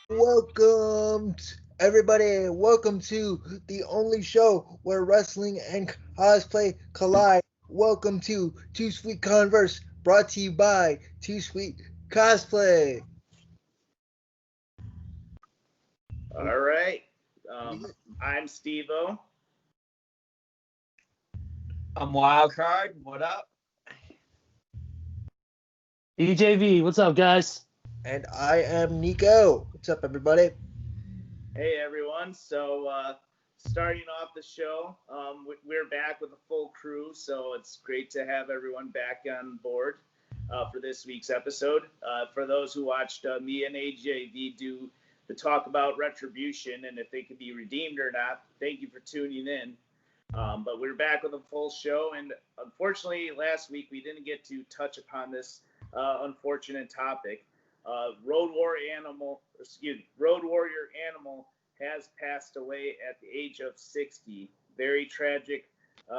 Everybody. Welcome to the only show where wrestling and cosplay collide. Welcome to Too Sweet Converse, brought to you by Too Sweet Cosplay. All right. I'm Steve-O. I'm Wildcard. What up? EJV, what's up, guys? And I am Nico. What's up, everybody? Hey, everyone. Starting off the show, we're back with a full crew, so it's great to have everyone back on board for this week's episode. For those who watched me and AJV do the talk about retribution and if they could be redeemed or not, thank you for tuning in. But we're back with a full show, and unfortunately, last week we didn't get to touch upon this unfortunate topic. Road Warrior Animal has passed away at the age of 60. Very tragic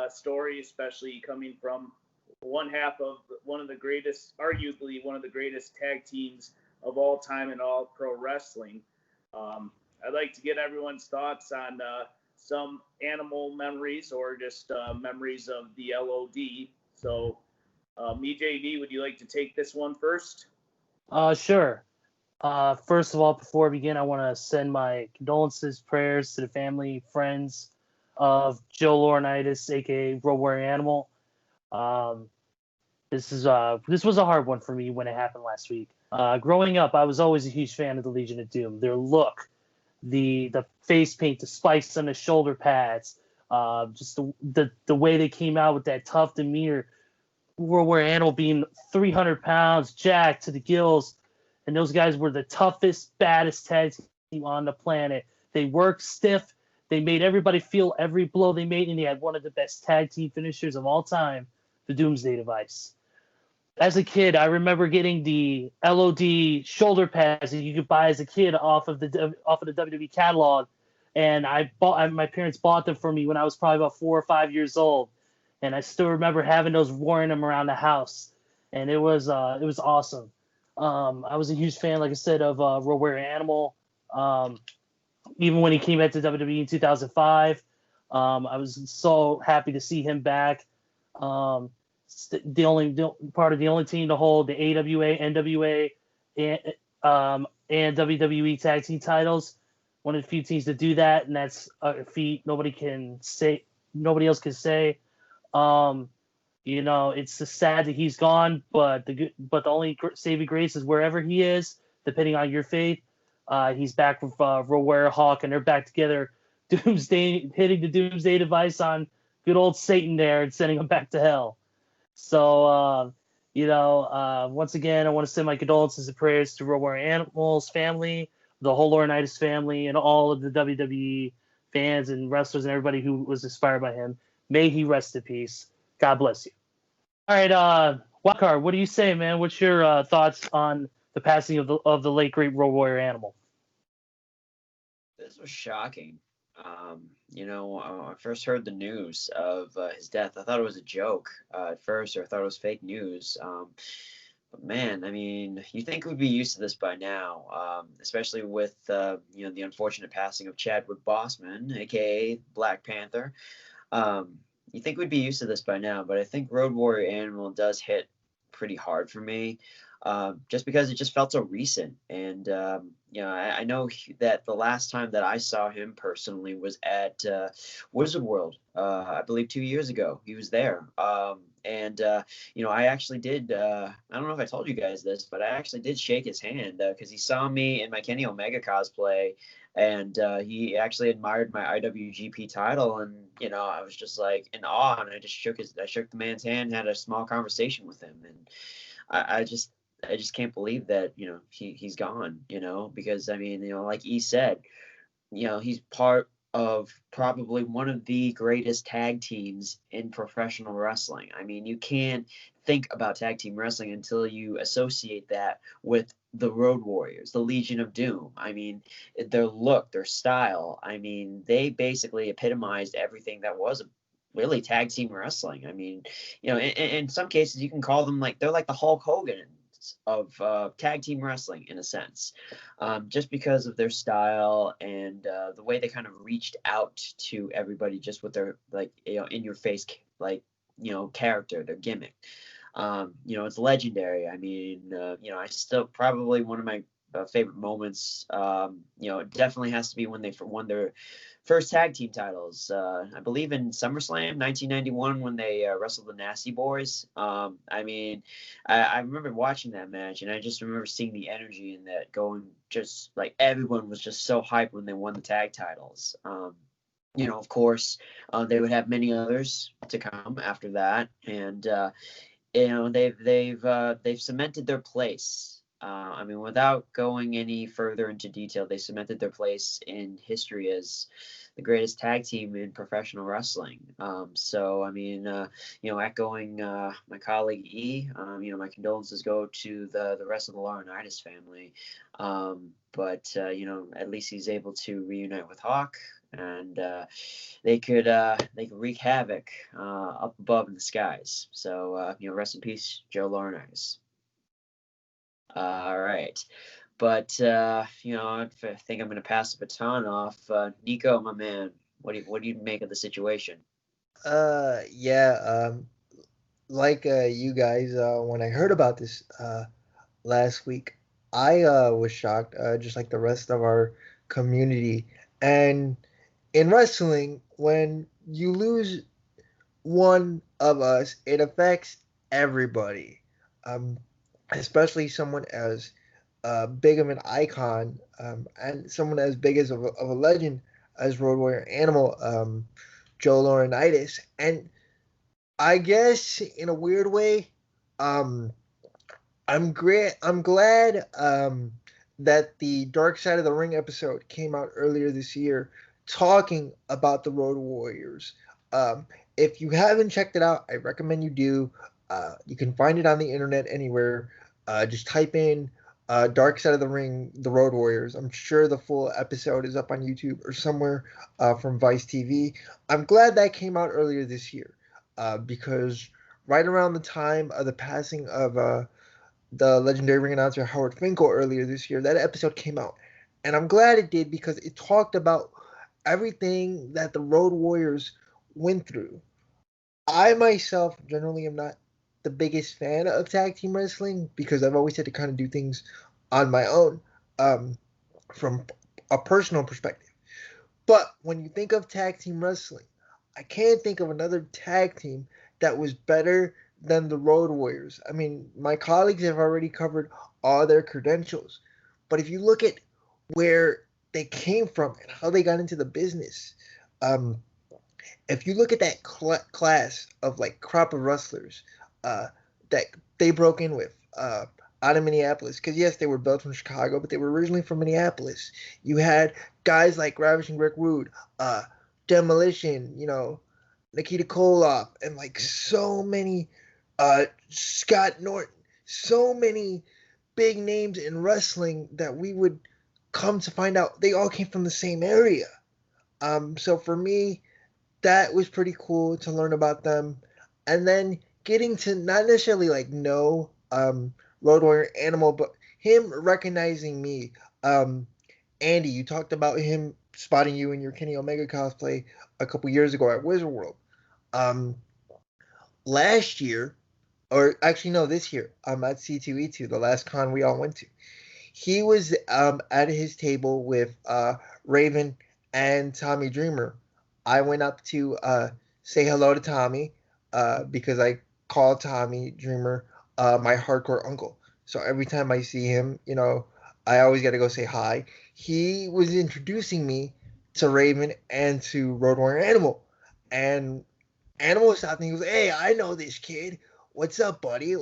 story, especially coming from one half of one of the greatest, arguably one of the greatest tag teams of all time in all pro wrestling. I'd like to get everyone's thoughts on some animal memories or just memories of the LOD. So, EJD, would you like to take this one first? Sure. First of all, before we begin, I want to send my condolences, prayers to the family, friends of Joe Laurinaitis, aka Road Warrior Animal. This was a hard one for me when it happened last week. Growing up, I was always a huge fan of the Legion of Doom. Their look, the face paint, the spikes on the shoulder pads, just the way they came out with that tough demeanor. World War Animal being 300 pounds, jacked to the gills, and those guys were the toughest, baddest tag team on the planet. They worked stiff. They made everybody feel every blow they made, and they had one of the best tag team finishers of all time, the Doomsday Device. As a kid, I remember getting the LOD shoulder pads that you could buy as a kid off of the WWE catalog, and my parents bought them for me when I was probably about 4 or 5 years old, and I still remember having those, wearing them around the house, and it was awesome. I was a huge fan, like I said, of Road Warrior Animal. Even when he came back to WWE in 2005, I was so happy to see him back. The only team to hold the AWA, NWA, and WWE tag team titles. One of the few teams to do that, and that's a feat nobody else can say. It's just sad that he's gone, but the only saving grace is wherever he is, depending on your faith. He's back with Road Warrior Hawk, and they're back together. Doomsday hitting the Doomsday Device on good old Satan there and sending him back to hell. So, once again, I want to send my condolences and prayers to Road Warrior Animals family, the whole Laurinaitis family, and all of the WWE fans and wrestlers and everybody who was inspired by him. May he rest in peace. God bless you. All right, Wildcard, what do you say, man? What's your thoughts on the passing of the late great Road Warrior Animal? This was shocking. I first heard the news of his death. I thought it was a joke at first, or I thought it was fake news. But man, I mean, you think we'd be used to this by now, especially with the unfortunate passing of Chadwick Boseman, aka Black Panther. You think we'd be used to this by now, but I think Road Warrior Animal does hit pretty hard for me, just because it just felt so recent. And I know that the last time that I saw him personally was at Wizard World, I believe 2 years ago. He was there. I actually did. I don't know if I told you guys this, but I actually did shake his hand because he saw me in my Kenny Omega cosplay, and he actually admired my IWGP title, and I was just like in awe, and I shook the man's hand, had a small conversation with him, and I just can't believe that he's gone, because I mean, like he said, he's part of probably one of the greatest tag teams in professional wrestling. I mean, you can't think about tag team wrestling until you associate that with the Road Warriors, the Legion of Doom. I mean, their look, their style. I mean, they basically epitomized everything that was really tag team wrestling. I mean, in some cases you can call them they're like the Hulk Hogan of tag team wrestling in a sense, just because of their style and the way they kind of reached out to everybody just with their in your face character, their gimmick. It's legendary. I mean, I still probably one of my favorite moments. It definitely has to be when they won their first tag team titles. I believe in SummerSlam 1991 when they wrestled the Nasty Boys. I mean, I remember watching that match, and I just remember seeing the energy in that going. Just like everyone was just so hyped when they won the tag titles. Of course, they would have many others to come after that, and they've cemented their place. I mean, without going any further into detail, they cemented their place in history as the greatest tag team in professional wrestling. So, I mean, echoing my colleague E, my condolences go to the rest of the Laurinaitis family. But at least he's able to reunite with Hawk, and they could wreak havoc up above in the skies. So, rest in peace, Joe Laurinaitis. All right. But I think I'm going to pass the baton off. Nico, my man, what do you make of the situation? Yeah. Like you guys, when I heard about this last week, I was shocked, just like the rest of our community. And in wrestling, when you lose one of us, it affects everybody. Especially someone as big of an icon, and someone as big as of a legend as Road Warrior Animal, Joe Laurinaitis. And I guess in a weird way, I'm glad that the Dark Side of the Ring episode came out earlier this year, talking about the Road Warriors. If you haven't checked it out, I recommend you do. You can find it on the internet anywhere. Just type in Dark Side of the Ring, the Road Warriors. I'm sure the full episode is up on YouTube or somewhere from Vice TV. I'm glad that came out earlier this year because right around the time of the passing of the legendary ring announcer Howard Finkel earlier this year, that episode came out. And I'm glad it did because it talked about everything that the Road Warriors went through. I myself generally am not the biggest fan of tag team wrestling because I've always had to kind of do things on my own from a personal perspective. But when you think of tag team wrestling, I can't think of another tag team that was better than the Road Warriors. I mean, my colleagues have already covered all their credentials. But if you look at where they came from and how they got into the business, if you look at that class of like crop of wrestlers that they broke in with out of Minneapolis, because yes, they were built from Chicago, but they were originally from Minneapolis. You had guys like Ravishing Rick Rude, Demolition, Nikita Koloff, and like so many, Scott Norton, so many big names in wrestling that we would come to find out they all came from the same area. So for me, that was pretty cool to learn about them. And then getting to not necessarily like know Road Warrior Animal, but him recognizing me. Andy, you talked about him spotting you in your Kenny Omega cosplay a couple years ago at Wizard World. Last year, or actually no, this year, at C2E2, the last con we all went to. He was at his table with Raven and Tommy Dreamer. I went up to say hello to Tommy because I call Tommy Dreamer my hardcore uncle. So every time I see him, I always got to go say hi. He was introducing me to Raven and to Road Warrior Animal. And Animal stopped me. He goes, "Hey, I know this kid. What's up, buddy?"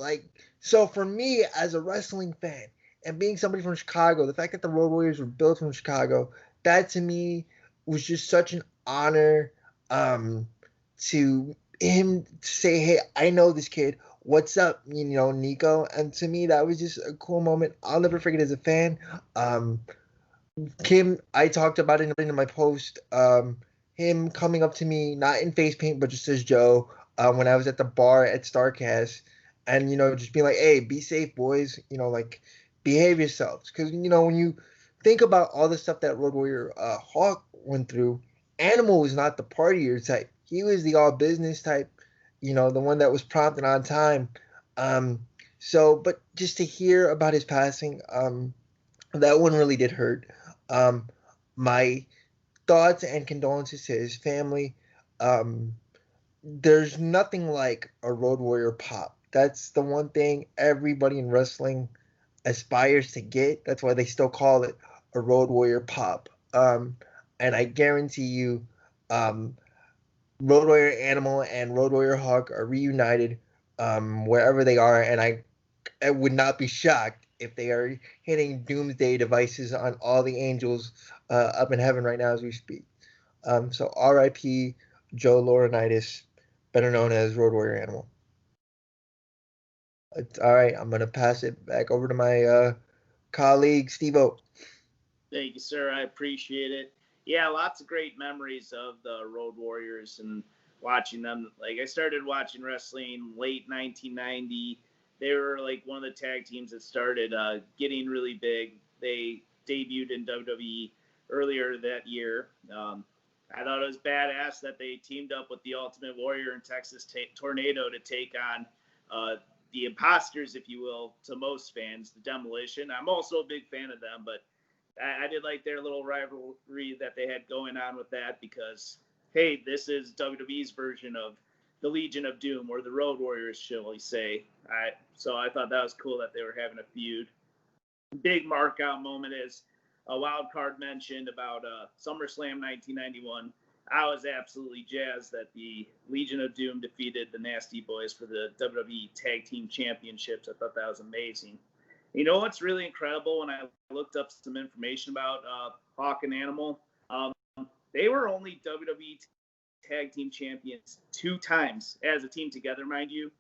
So for me as a wrestling fan and being somebody from Chicago, the fact that the Road Warriors were built from Chicago, that to me was just such an honor to him say, "Hey, I know this kid. What's up, Nico?" And to me, that was just a cool moment. I'll never forget as a fan. Kim, I talked about it in my post. Him coming up to me, not in face paint, but just as Joe, when I was at the bar at Starcast, and just being like, hey, be safe, boys. Like behave yourselves, because when you think about all the stuff that Road Warrior Hawk went through, Animal was not the partier type. He was the all business type. The one that was prompt and on time. But just to hear about his passing, that one really did hurt. My thoughts and condolences to his family. There's nothing like a Road Warrior pop. That's the one thing everybody in wrestling aspires to get. That's why they still call it a Road Warrior pop. And I guarantee you, Road Warrior Animal and Road Warrior Hawk are reunited wherever they are, and I would not be shocked if they are hitting doomsday devices on all the angels up in heaven right now as we speak. So R.I.P. Joe Laurinaitis, better known as Road Warrior Animal. All right, I'm going to pass it back over to my colleague, Steve-O. Thank you, sir. I appreciate it. Yeah, lots of great memories of the Road Warriors and watching them. Like, I started watching wrestling late 1990. They were like one of the tag teams that started getting really big. They debuted in WWE earlier that year. I thought it was badass that they teamed up with the Ultimate Warrior and Texas Tornado to take on the imposters, if you will, to most fans, the Demolition. I'm also a big fan of them, but I did like their little rivalry that they had going on with that because, hey, this is WWE's version of the Legion of Doom, or the Road Warriors, shall we say. So I thought that was cool that they were having a feud. Big mark-out moment is a wild card mentioned about SummerSlam 1991. I was absolutely jazzed that the Legion of Doom defeated the Nasty Boys for the WWE Tag Team Championships. I thought that was amazing. You know what's really incredible? When I looked up some information about Hawk and Animal, they were only WWE Tag Team Champions 2 times as a team together, mind you.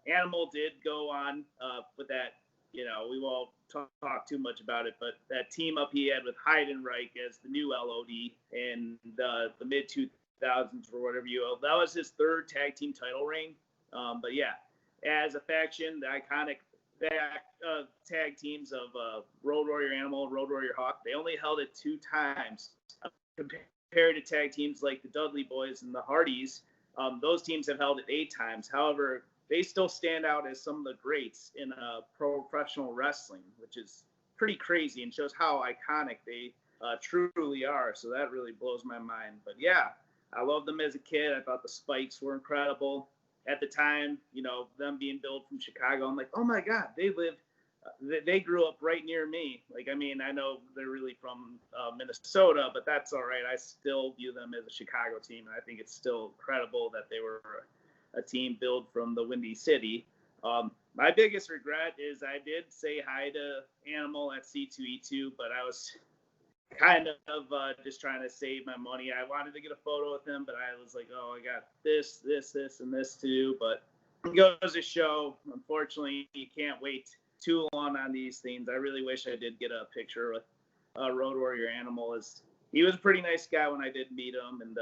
Animal did go on with that, we won't talk too much about it, but that team up he had with Heidenreich as the new LOD in the mid-2000s or whatever that was his 3rd tag team title reign. But yeah, as a faction, the iconic tag teams of Road Warrior Animal, Road Warrior Hawk, they only held it 2 times. Compared to tag teams like the Dudley Boys and the Hardys, those teams have held it 8 times. However, they still stand out as some of the greats in professional wrestling, which is pretty crazy and shows how iconic they truly are. So that really blows my mind. But yeah, I loved them as a kid. I thought the Spikes were incredible. At the time, them being billed from Chicago, I'm like, oh my God, they grew up right near me. Like, I mean, I know they're really from Minnesota, but that's all right. I still view them as a Chicago team, and I think it's still incredible that they were a team built from the Windy City. My biggest regret is I did say hi to Animal at C2E2, but I was kind of just trying to save my money. I wanted to get a photo with him, but I was like, oh, I got this, and this too. But it goes to show, unfortunately, you can't wait too long on these things. I really wish I did get a picture with Road Warrior Animal. He was a pretty nice guy when I did meet him, and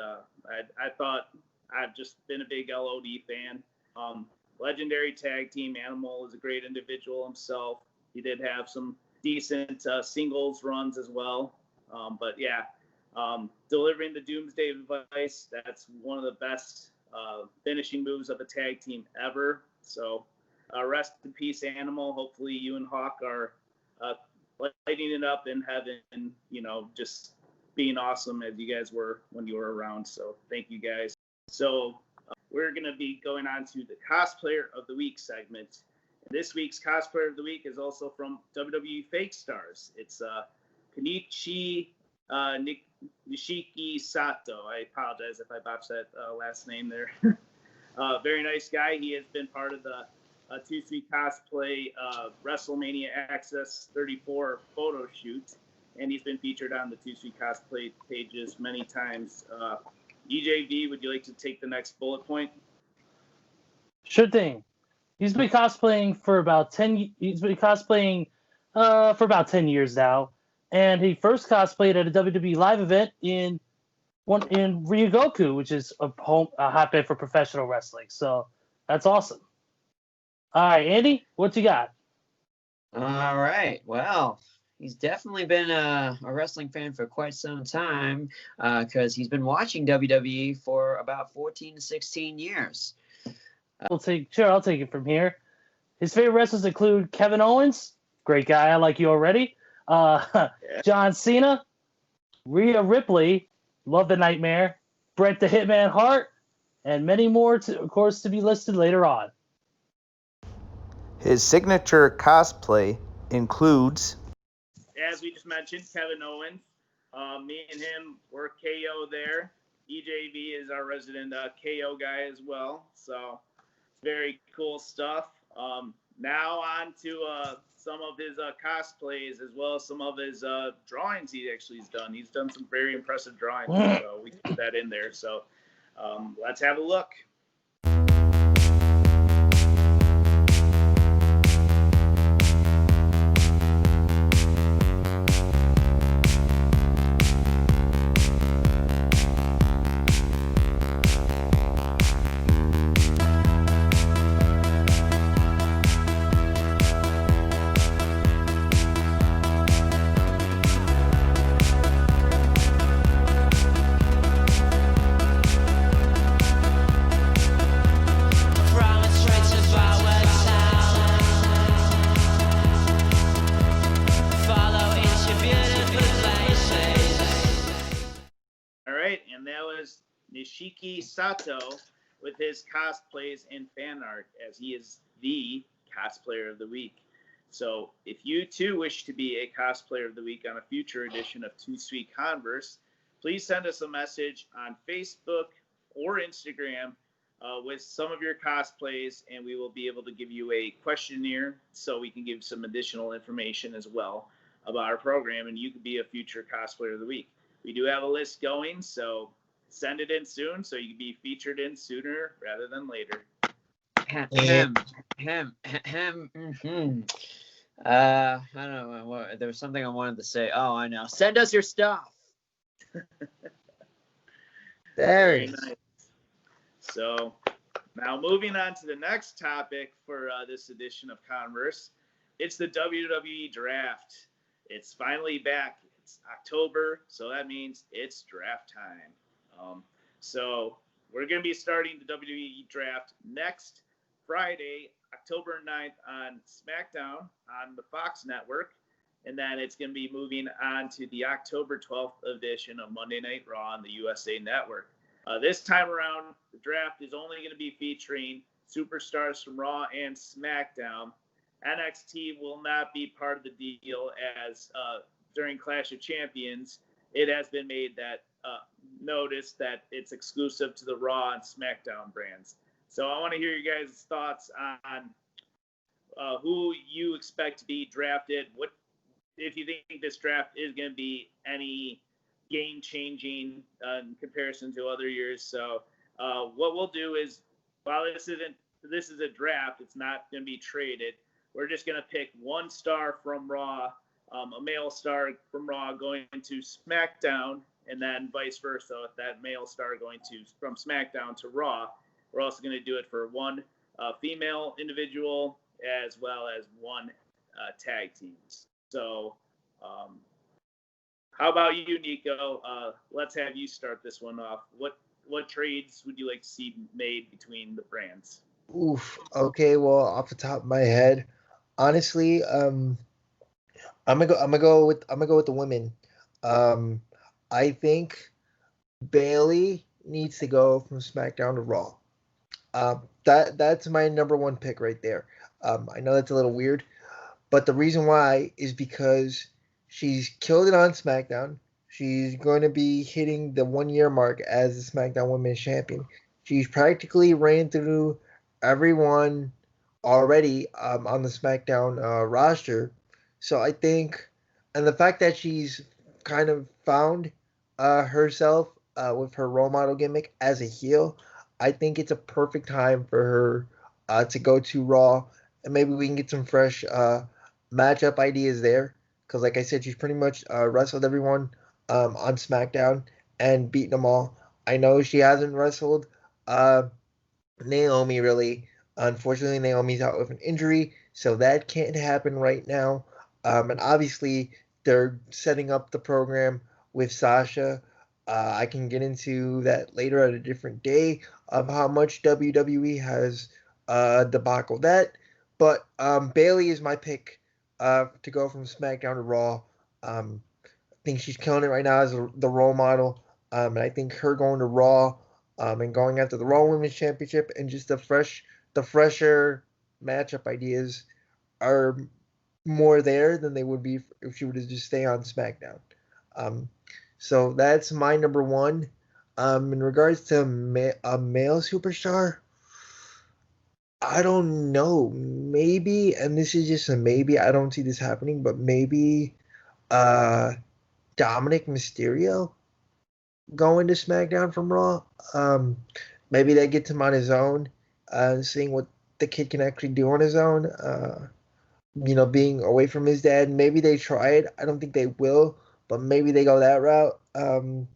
I thought I've just been a big LOD fan. Legendary tag team. Animal is a great individual himself. He did have some decent singles runs as well. But yeah, delivering the Doomsday Device, that's one of the best finishing moves of a tag team ever. So rest in peace, Animal. Hopefully you and Hawk are lighting it up in heaven, just being awesome as you guys were when you were around. So thank you guys. So we're going to be going on to the Cosplayer of the Week segment. This week's Cosplayer of the Week is also from WWE Fake Stars. It's Kenichi Nishikisato. I apologize if I botched that last name there. Very nice guy. He has been part of the Too Sweet Cosplay WrestleMania Access 34 photo shoot, and he's been featured on the Too Sweet Cosplay pages many times. EJV, would you like to take the next bullet point? Sure thing. He's been cosplaying for about 10. He's been cosplaying for about 10 years now, and he first cosplayed at a WWE live event in Ryogoku, which is a hotbed for professional wrestling. So that's awesome. All right, Andy, what you got? All right. Well, he's definitely been a wrestling fan for quite some time because he's been watching WWE for about 14 to 16 years. I'll take it from here. His favorite wrestlers include Kevin Owens, great guy, I like you already. John Cena, Rhea Ripley, love the Nightmare, Bret the Hitman Hart, and many more, of course, to be listed later on. His signature cosplay includes, as we just mentioned, Kevin Owens. Me and him were KO there. EJV is our resident KO guy as well. So very cool stuff. Now on to some of his cosplays as well as some of his drawings he actually has done. He's done some very impressive drawings, so we put that in there. So let's have a look. Nishikisato with his cosplays and fan art, as he is the cosplayer of the week. So if you too wish to be a cosplayer of the week on a future edition of Too Sweet Converse, please send us a message on Facebook or Instagram with some of your cosplays, and we will be able to give you a questionnaire so we can give some additional information as well about our program, and you could be a future cosplayer of the week. We do have a list going, so send it in soon so you can be featured in sooner rather than later. I don't know. There was something I wanted to say. Oh, I know. Send us your stuff. Very nice. So now moving on to the next topic for this edition of Converse. It's the WWE Draft. It's finally back. It's October, so that means it's draft time. So we're going to be starting the WWE Draft next Friday, October 9th on Smackdown on the Fox Network. And then it's going to be moving on to the October 12th edition of Monday Night Raw on the USA Network. This time around, the draft is only going to be featuring superstars from Raw and SmackDown. NXT will not be part of the deal as during Clash of Champions, it has been made that notice that it's exclusive to the Raw and SmackDown brands. So I want to hear you guys' thoughts on who you expect to be drafted. What if you think this draft is going to be any game-changing in comparison to other years? So what we'll do is, while this is a draft, it's not going to be traded. We're just going to pick one star from Raw, a male star from Raw going to SmackDown, and then vice versa, that male star going from SmackDown to Raw. We're also going to do it for one female individual as well as one tag teams. So how about you, Nico? Let's have you start this one off. What trades would you like to see made between the brands? Oof. Okay. Well, off the top of my head, honestly, I'm gonna go with the women. I think Bayley needs to go from SmackDown to Raw. That's my number one pick right there. I know that's a little weird, but the reason why is because she's killed it on SmackDown. She's going to be hitting the 1 year mark as the SmackDown Women's Champion. She's practically ran through everyone already on the SmackDown roster. So I think, and the fact that she's kind of found herself with her role model gimmick as a heel, I think it's a perfect time for her to go to Raw, and maybe we can get some fresh matchup ideas there. Because, like I said, she's pretty much wrestled everyone on SmackDown and beaten them all. I know she hasn't wrestled Naomi really Unfortunately, Naomi's out with an injury, so that can't happen right now. And obviously, they're setting up the program with Sasha. I can get into that later at a different day of how much WWE has debacle that. But Bailey is my pick to go from SmackDown to Raw. I think she's killing it right now as the role model. And I think her going to Raw and going after the Raw Women's Championship and just the fresher matchup ideas are more there than they would be if she were to just stay on SmackDown. Um, so that's my number one. In regards to a male superstar, I don't know. Maybe, and this is just a maybe. I don't see this happening, but maybe uh, Dominic Mysterio going to SmackDown from Raw. Um, Maybe that gets him on his own, seeing what the kid can actually do on his own. Being away from his dad. Maybe they try it. I don't think they will, but maybe they go that route. And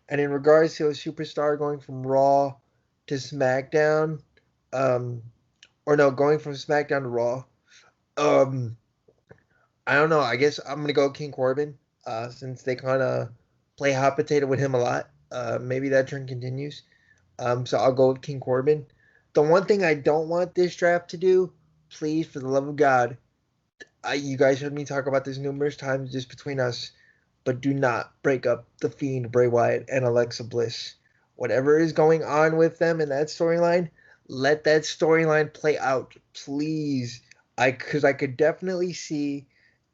in regards to a superstar going from Raw to SmackDown, um, or no, going from SmackDown to Raw, um, I don't know. I guess I'm gonna go King Corbin, since they kind of play hot potato with him a lot. Maybe that trend continues. So I'll go with King Corbin. The one thing I don't want this draft to do, please, for the love of God, you guys heard me talk about this numerous times just between us, but do not break up the Fiend, Bray Wyatt, and Alexa Bliss. Whatever is going on with them in that storyline, let that storyline play out, please. Because I could definitely see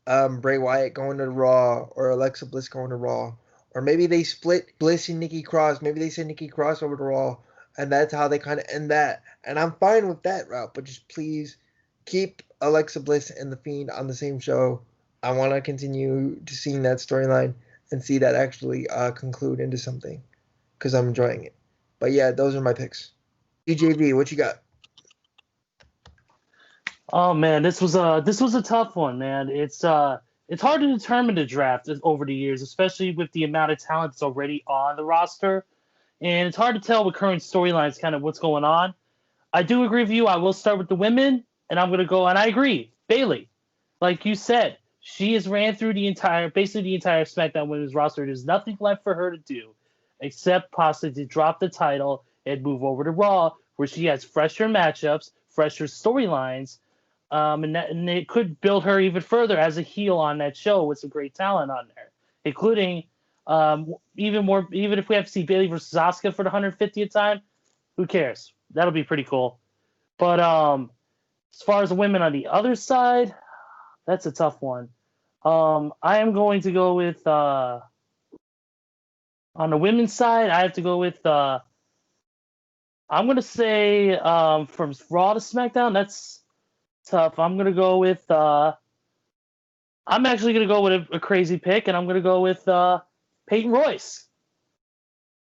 Bray Wyatt going to Raw or Alexa Bliss going to Raw. Or maybe they split Bliss and Nikki Cross. Maybe they send Nikki Cross over to Raw. And that's how they kind of end that. And I'm fine with that route. But just please keep Alexa Bliss and The Fiend on the same show. I want to continue to seeing that storyline and see that actually conclude into something. Because I'm enjoying it. But yeah, those are my picks. DJV, what you got? Oh man, this was a tough one, man. It's hard to determine the draft over the years, especially with the amount of talent that's already on the roster, and it's hard to tell with current storylines kind of what's going on. I do agree with you. I will start with the women, and I'm gonna go. And I agree, Bailey, like you said, she has ran through basically the entire SmackDown Women's roster. There's nothing left for her to do except possibly to drop the title and move over to Raw, where she has fresher matchups, fresher storylines, and it could build her even further as a heel on that show with some great talent on there, including even more. Even if we have to see Bailey versus Asuka for the 150th time, who cares? That'll be pretty cool. But as far as the women on the other side, that's a tough one. I am going to go with on the women's side. I have to go with I'm going to say from Raw to SmackDown. That's tough. I'm gonna go with. I'm actually gonna go with a crazy pick, and I'm gonna go with Peyton Royce,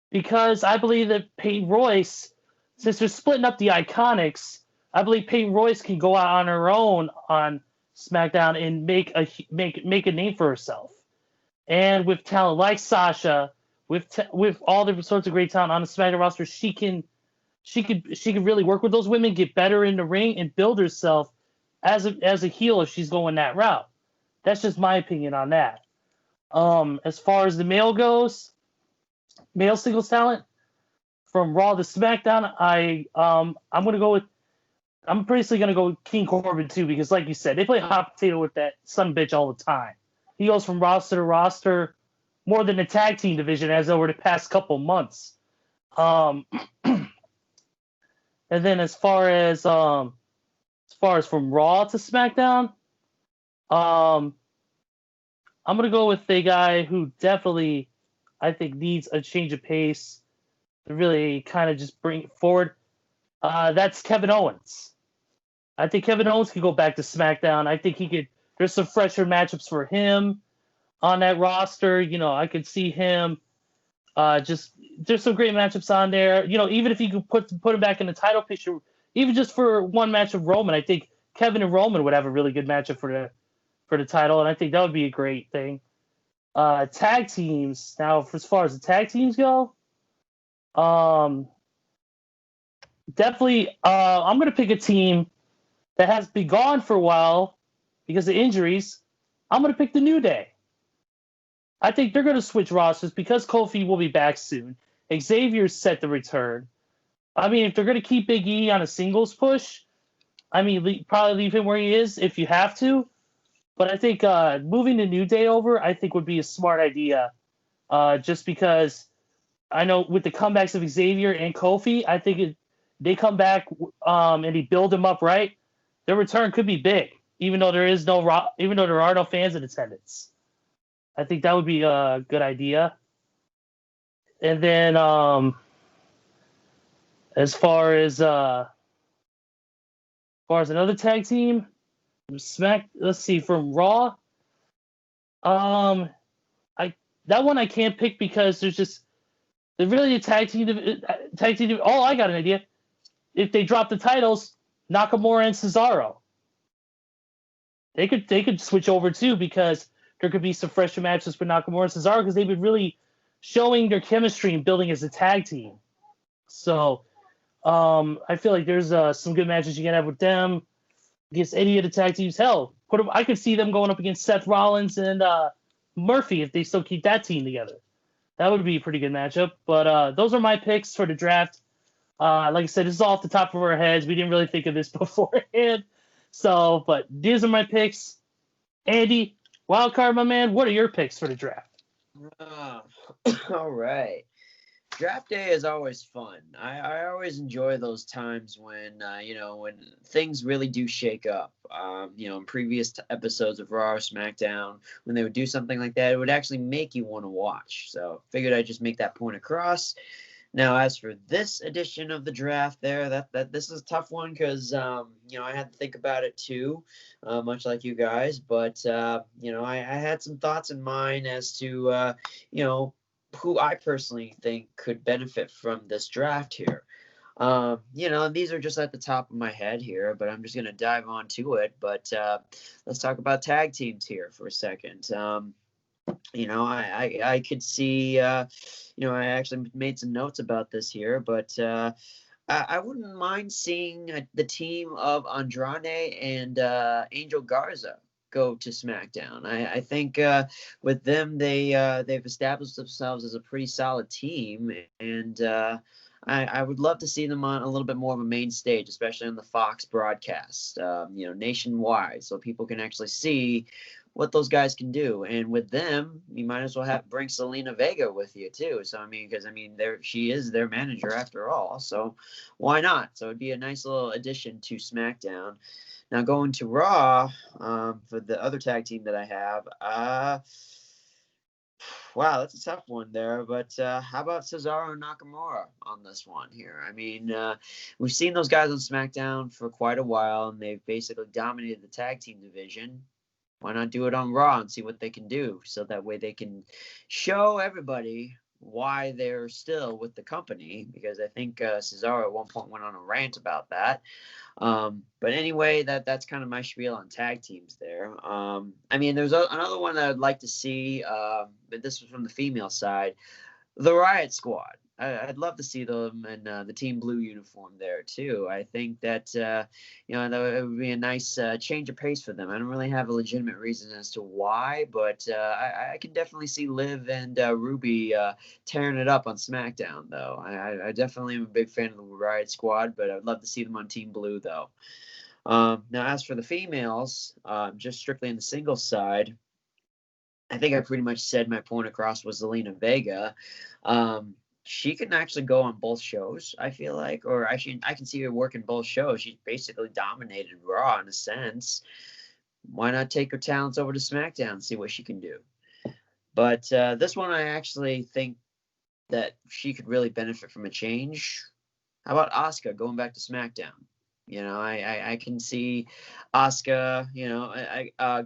because I believe that Peyton Royce, since they're splitting up the Iconics, I believe Peyton Royce can go out on her own on SmackDown and make a name for herself. And with talent like Sasha, with all the sorts of great talent on the SmackDown roster, she can really work with those women, get better in the ring, and build herself as a heel if she's going that route. That's just my opinion on that. As far as the male singles talent from Raw to SmackDown, I'm basically gonna go with King Corbin too, because like you said, they play hot potato with that son bitch all the time. He goes from roster to roster more than the tag team division has over the past couple months. And then as far as from Raw to SmackDown, I'm gonna go with a guy who definitely I think needs a change of pace to really kind of just bring it forward. That's Kevin Owens. I think Kevin Owens could go back to SmackDown. I think he could. There's some fresher matchups for him on that roster. I could see him. There's some great matchups on there. Even if you could put him back in the title picture, even just for one match of Roman, I think Kevin and Roman would have a really good matchup for the title, and I think that would be a great thing. Tag teams now, as far as the tag teams go, definitely, I'm going to pick a team that has been gone for a while because of injuries. I'm going to pick the New Day. I think they're going to switch rosters because Kofi will be back soon. Xavier's set to return. I mean, if they're going to keep Big E on a singles push, I mean, probably leave him where he is if you have to. But I think moving the New Day over, I think would be a smart idea. Just because I know with the comebacks of Xavier and Kofi, I think they come back and they build them up right. Their return could be big, even though there are no fans in attendance. I think that would be a good idea. And then as far as another tag team, let's see, from Raw. I that one I can't pick because they're really a tag team. Oh, I got an idea. If they drop the titles, Nakamura and Cesaro, they could switch over too because there could be some fresher matches for Nakamura and Cesaro because they've been really showing their chemistry and building as a tag team. So I feel like there's some good matches you can have with them against any of the tag teams. Hell, I could see them going up against Seth Rollins and Murphy if they still keep that team together. That would be a pretty good matchup. But those are my picks for the draft. Like I said, this is all off the top of our heads. We didn't really think of this beforehand. So, but these are my picks. Andy, Wildcard, my man, what are your picks for the draft? All right. Draft day is always fun. I always enjoy those times when when things really do shake up. In previous episodes of Raw or SmackDown, when they would do something like that, it would actually make you want to watch. So figured I'd just make that point across. Now, as for this edition of the draft, that this is a tough one because I had to think about it too, much like you guys. But I had some thoughts in mind as to who I personally think could benefit from this draft here. These are just at the top of my head here, but I'm just going to dive on to it. But let's talk about tag teams here for a second. I could see, I actually made some notes about this here, but I wouldn't mind seeing the team of Andrade and Angel Garza go to SmackDown. I think with them, they've established themselves as a pretty solid team, and I would love to see them on a little bit more of a main stage, especially on the Fox broadcast, nationwide, so people can actually see what those guys can do. And with them, you might as well bring Selena Vega with you too. So she is their manager after all. So why not? So it'd be a nice little addition to SmackDown. Now going to Raw, for the other tag team that I have, wow, that's a tough one there. But how about Cesaro and Nakamura on this one here? I mean, we've seen those guys on SmackDown for quite a while, and they've basically dominated the tag team division. Why not do it on Raw and see what they can do, so that way they can show everybody why they're still with the company, because I think Cesaro at one point went on a rant about that. But anyway, that's kind of my spiel on tag teams there. There's another one that I'd like to see, but this was from the female side, the Riot Squad. I'd love to see them in the Team Blue uniform there too. I think that that would be a nice change of pace for them. I don't really have a legitimate reason as to why, but I can definitely see Liv and Ruby tearing it up on SmackDown, though. I definitely am a big fan of the Riot Squad, but I'd love to see them on Team Blue, though. Now, as for the females, just strictly on the singles side, I think I pretty much said my point across with Zelina Vega. She can actually go on both shows, I feel like, or I can see her working both shows. She's basically dominated Raw in a sense. Why not take her talents over to SmackDown and see what she can do? But this one, I actually think that she could really benefit from a change. How about Asuka going back to SmackDown? I can see Asuka,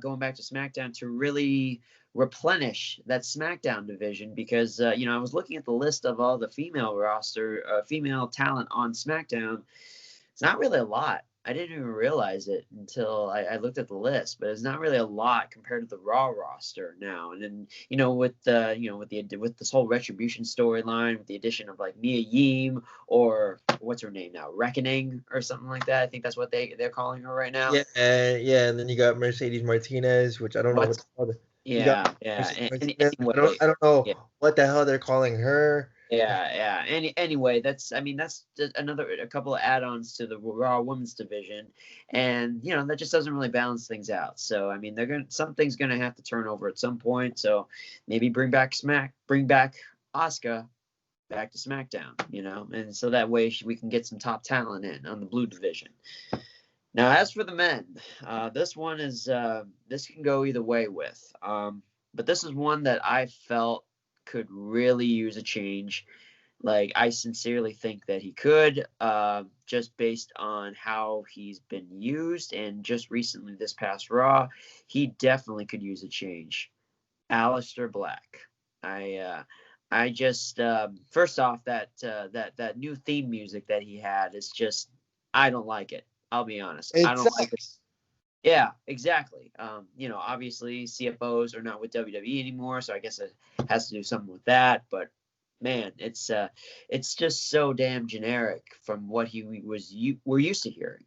going back to SmackDown to really replenish that SmackDown division, because I was looking at the list of all the female talent on SmackDown. It's not really a lot. I didn't even realize it until I looked at the list, but it's not really a lot compared to the Raw roster now. And then, with with this whole Retribution storyline, with the addition of like Mia Yim, or what's her name now, Reckoning or something like that. I think that's what they're calling her right now. Yeah, and then you got Mercedes Martinez, which I don't know what the hell. You got Mercedes Martinez. Anyway, I don't know yeah. what the hell they're calling her. Yeah. Anyway, that's just a couple of add-ons to the Raw Women's division, and that just doesn't really balance things out. So I mean, something's gonna have to turn over at some point. So maybe bring back Asuka back to SmackDown, and so that way we can get some top talent in on the Blue division. Now, as for the men, this one is this can go either way with, but this is one that I felt could really use a change. Like, I sincerely think that he could, just based on how he's been used, and just recently this past Raw, he definitely could use a change. Aleister Black. I just first off, that new theme music that he had is just, I don't like it. I'll be honest. I don't like it. Yeah, exactly. Obviously CFOs are not with WWE anymore, so I guess it has to do something with that. But man, it's just so damn generic from what we're used to hearing,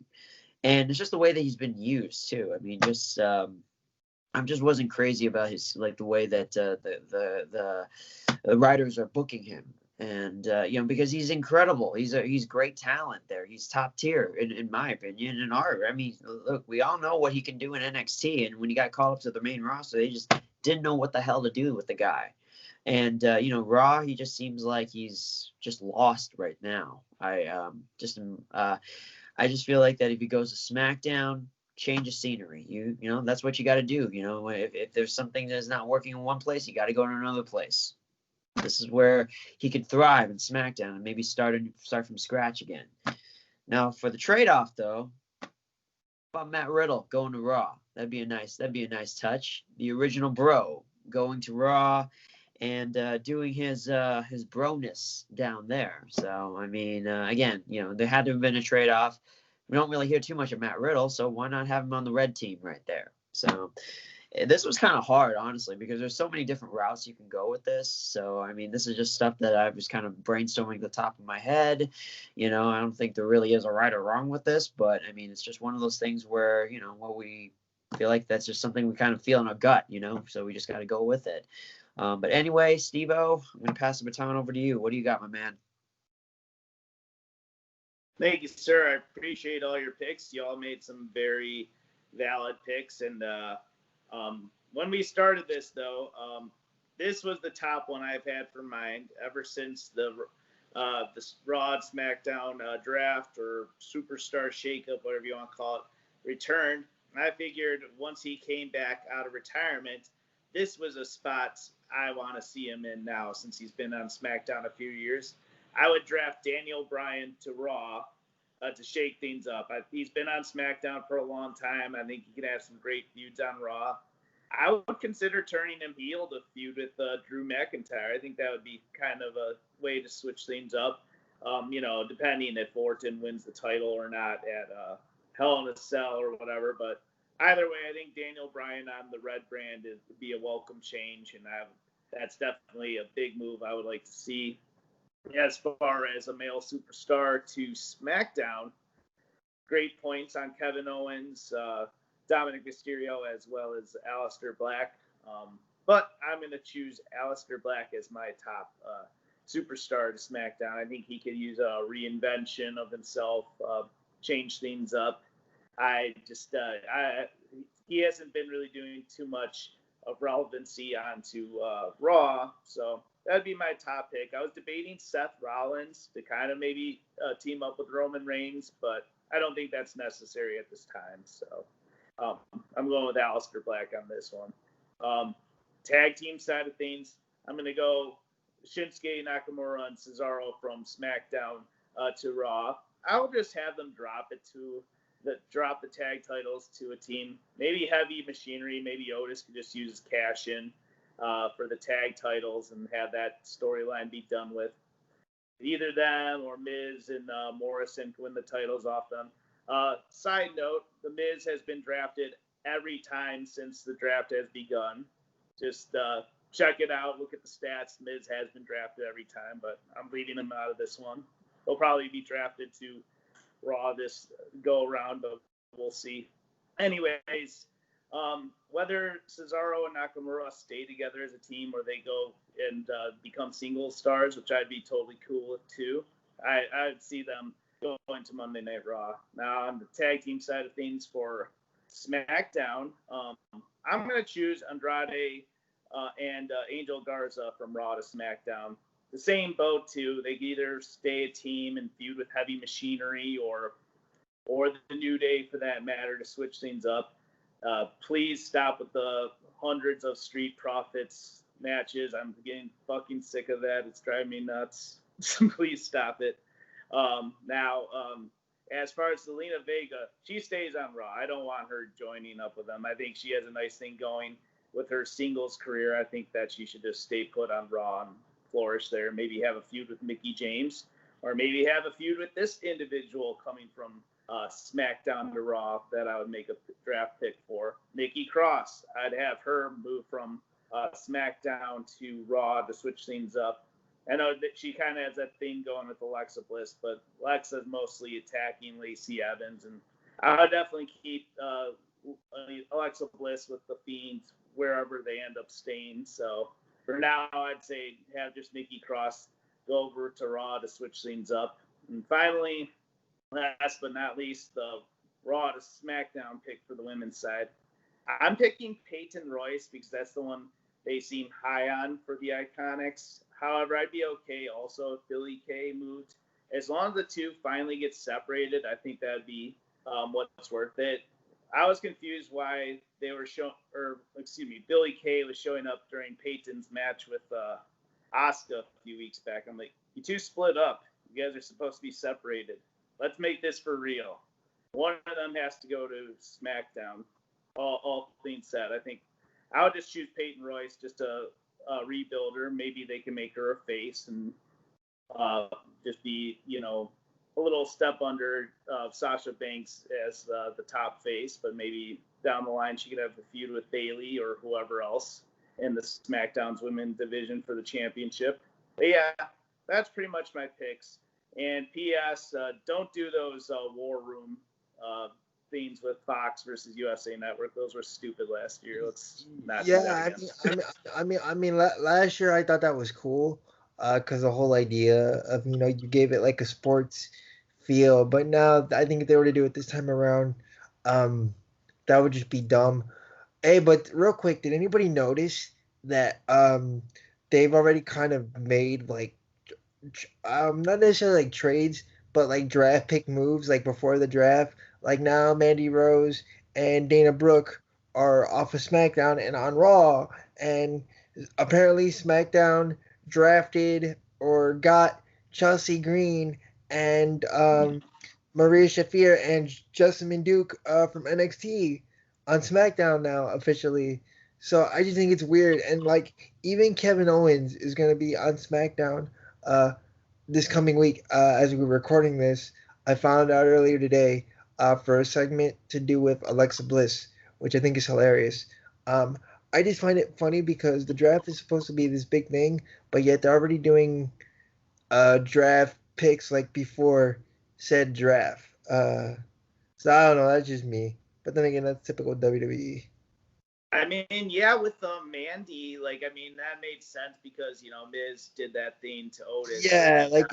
and it's just the way that he's been used too. I mean, just I just wasn't crazy about his, like, the way that the writers are booking him. And because he's incredible, he's great talent there. He's top tier in my opinion. I mean, look, we all know what he can do in NXT, and when he got called up to the main roster, they just didn't know what the hell to do with the guy. And Raw, he just seems like he's just lost right now. I just feel like that if he goes to SmackDown, change of scenery. That's what you got to do. If there's something that's not working in one place, you got to go to another place. This is where he could thrive in SmackDown and maybe start from scratch again. Now, for the trade-off, though, about Matt Riddle going to Raw, that'd be a nice touch. The original Bro going to Raw and doing his broness down there. So I mean, again, there had to have been a trade-off. We don't really hear too much of Matt Riddle, so why not have him on the red team right there? So this was kind of hard, honestly, because there's so many different routes you can go with this. So, I mean, this is just stuff that I was kind of brainstorming at the top of my head. I don't think there really is a right or wrong with this, but I mean, it's just one of those things where, we feel like that's just something we kind of feel in our gut, so we just got to go with it. But anyway, Steve-O, I'm going to pass the baton over to you. What do you got, my man? Thank you, sir. I appreciate all your picks. You all made some very valid picks. And when we started this, though, this was the top one I've had for mine ever since the Raw SmackDown draft or Superstar Shakeup, whatever you want to call it, returned. I figured once he came back out of retirement, this was a spot I want to see him in now since he's been on SmackDown a few years. I would draft Daniel Bryan to Raw to shake things up. He's been on SmackDown for a long time. I think he can have some great feuds on Raw. I would consider turning him heel to feud with Drew McIntyre. I think that would be kind of a way to switch things up, depending if Orton wins the title or not at Hell in a Cell or whatever. But either way, I think Daniel Bryan on the red brand would be a welcome change, and that's definitely a big move I would like to see. As far as a male superstar to SmackDown, great points on Kevin Owens, Dominic Mysterio, as well as Aleister Black. But I'm going to choose Aleister Black as my top superstar to SmackDown. I think he could use a reinvention of himself, change things up. He hasn't been really doing too much of relevancy onto Raw, so that'd be my top pick. I was debating Seth Rollins to kind of maybe team up with Roman Reigns, but I don't think that's necessary at this time. So I'm going with Aleister Black on this one. Tag team side of things, I'm going to go Shinsuke Nakamura and Cesaro from SmackDown to Raw. I'll just have them drop the tag titles to a team. Maybe Heavy Machinery, maybe Otis could just use cash in for the tag titles and have that storyline be done with. Either them or Miz and Morrison can win the titles off them. Side note, The Miz has been drafted every time since the draft has begun. Just check it out. Look at the stats. Miz has been drafted every time, but I'm leaving him out of this one. He'll probably be drafted to Raw this go around, but we'll see. Anyways, whether Cesaro and Nakamura stay together as a team or they go and become single stars, which I'd be totally cool with too, I'd see them going to Monday Night Raw. Now, on the tag team side of things for SmackDown, I'm going to choose Andrade and Angel Garza from Raw to SmackDown. The same boat, too. They either stay a team and feud with Heavy Machinery or the New Day, for that matter, to switch things up. Please stop with the hundreds of Street Profits matches. I'm getting fucking sick of that. It's driving me nuts. Please stop it. As far as Zelina Vega, she stays on Raw. I don't want her joining up with them. I think she has a nice thing going with her singles career. I think that she should just stay put on Raw and flourish there. Maybe have a feud with Mickie James, or maybe have a feud with this individual coming from SmackDown to Raw that I would make a draft pick for. Nikki Cross. I'd have her move from SmackDown to Raw to switch things up. I know that she kind of has that thing going with Alexa Bliss, but Alexa's mostly attacking Lacey Evans, and I would definitely keep Alexa Bliss with the Fiend wherever they end up staying. So for now, I'd say have just Nikki Cross go over to Raw to switch things up. And finally, last but not least, the Raw to SmackDown pick for the women's side. I'm picking Peyton Royce because that's the one they seem high on for the Iconics. However, I'd be okay also if Billie Kay moved. As long as the two finally get separated, I think that'd be what's worth it. I was confused why they were Billie Kay was showing up during Peyton's match with Asuka a few weeks back. I'm like, you two split up. You guys are supposed to be separated. Let's make this for real. One of them has to go to SmackDown. All things said, I think I would just choose Peyton Royce just to rebuild her. Maybe they can make her a face and just be, a little step under Sasha Banks as the top face. But maybe down the line she could have the feud with Bayley or whoever else in the SmackDown's women's division for the championship. But yeah, that's pretty much my picks. And P.S. Don't do those War Room things with Fox versus USA Network. Those were stupid last year. Let's not do that again. I mean, last year I thought that was cool because the whole idea of you gave it like a sports feel, but now I think if they were to do it this time around, that would just be dumb. Hey, but real quick, did anybody notice that they've already kind of made like not necessarily like trades, but like draft pick moves like before the draft? Like now Mandy Rose and Dana Brooke are off of SmackDown and on Raw, and apparently SmackDown drafted or got Chelsea Green and Maria Shafir and Jessamine Duke from NXT on SmackDown now officially. So I just think it's weird, and like even Kevin Owens is going to be on SmackDown this coming week as we were recording this. I found out earlier today for a segment to do with Alexa Bliss, which I think is hilarious. I just find it funny because the draft is supposed to be this big thing, but yet they're already doing draft picks like before said draft. So I don't know, that's just me. But then again, that's typical WWE. I mean, yeah, with Mandy, that made sense because, Miz did that thing to Otis. Yeah, like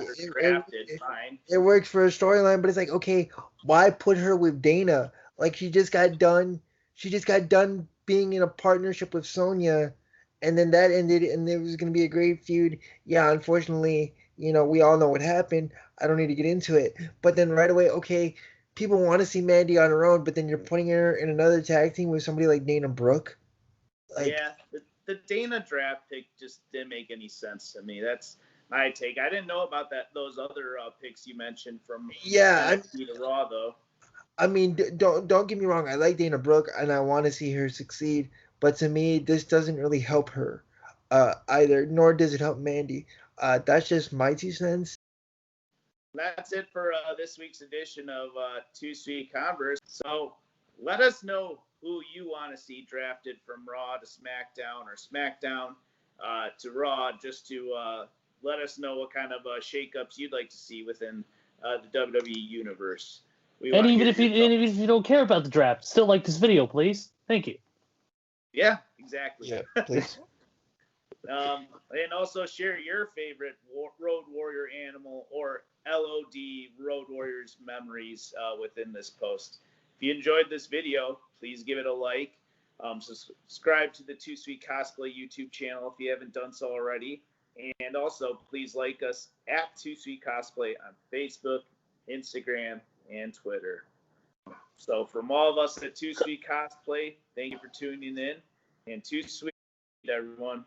it works for a storyline, but it's like, okay, why put her with Dana? Like she just got done being in a partnership with Sonya, and then that ended, and there was going to be a great feud. Yeah, unfortunately, we all know what happened. I don't need to get into it. But then right away, okay, people want to see Mandy on her own, but then you're putting her in another tag team with somebody like Dana Brooke. Yeah, the Dana draft pick just didn't make any sense to me. That's my take. I didn't know about those other picks you mentioned from NXT to Raw, though. I mean, don't get me wrong. I like Dana Brooke, and I want to see her succeed. But to me, this doesn't really help her either, nor does it help Mandy. That's just my 2 cents. That's it for this week's edition of Too Sweet Converse. So let us know who you want to see drafted from Raw to SmackDown or SmackDown to Raw, just to let us know what kind of shakeups you'd like to see within the WWE universe. And even if you don't care about the draft, still like this video, please. Thank you. Yeah, exactly. Yeah, please. And also share your favorite Road Warrior animal or LOD Road Warriors memories within this post. If you enjoyed this video, please give it a like. Subscribe to the Too Sweet Cosplay YouTube channel if you haven't done so already. And also, please like us at Too Sweet Cosplay on Facebook, Instagram, and Twitter. So from all of us at Too Sweet Cosplay, thank you for tuning in. And Too Sweet, everyone.